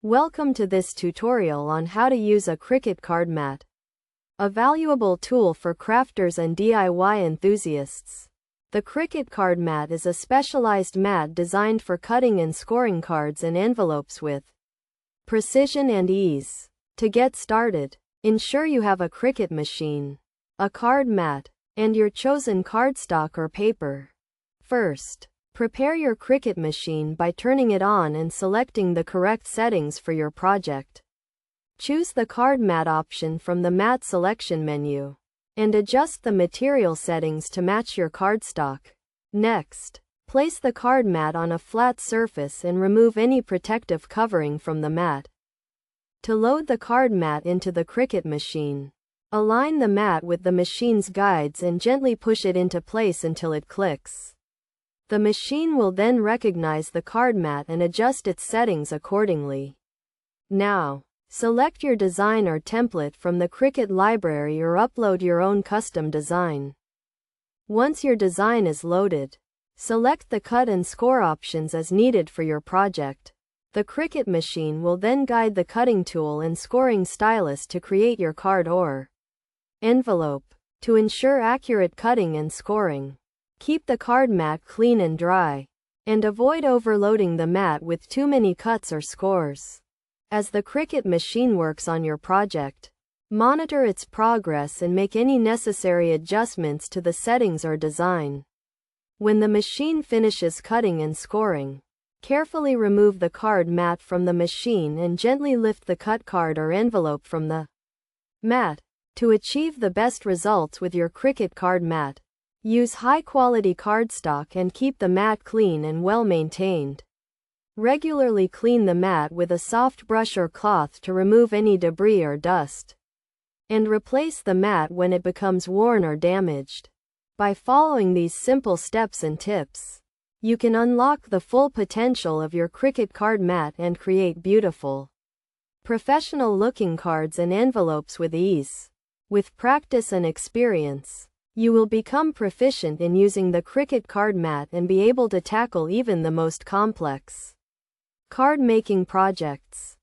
Welcome to this tutorial on how to use a Cricut card mat, a valuable tool for crafters and DIY enthusiasts. The Cricut card mat is a specialized mat designed for cutting and scoring cards and envelopes with precision and ease. To get started, ensure you have a Cricut machine, a card mat, and your chosen cardstock or paper. First, prepare your Cricut machine by turning it on and selecting the correct settings for your project. Choose the card mat option from the mat selection menu, and adjust the material settings to match your cardstock. Next, place the card mat on a flat surface and remove any protective covering from the mat. To load the card mat into the Cricut machine, align the mat with the machine's guides and gently push it into place until it clicks. The machine will then recognize the card mat and adjust its settings accordingly. Now, select your design or template from the Cricut library or upload your own custom design. Once your design is loaded, select the cut and score options as needed for your project. The Cricut machine will then guide the cutting tool and scoring stylus to create your card or envelope. To ensure accurate cutting and scoring, keep the card mat clean and dry, and avoid overloading the mat with too many cuts or scores. As the Cricut machine works on your project, monitor its progress and make any necessary adjustments to the settings or design. When the machine finishes cutting and scoring, carefully remove the card mat from the machine and gently lift the cut card or envelope from the mat. To achieve the best results with your Cricut card mat, use high-quality cardstock and keep the mat clean and well-maintained. Regularly clean the mat with a soft brush or cloth to remove any debris or dust, and replace the mat when it becomes worn or damaged. By following these simple steps and tips, you can unlock the full potential of your Cricut card mat and create beautiful, professional-looking cards and envelopes with ease. With practice and experience, you will become proficient in using the Cricut card mat and be able to tackle even the most complex card making projects.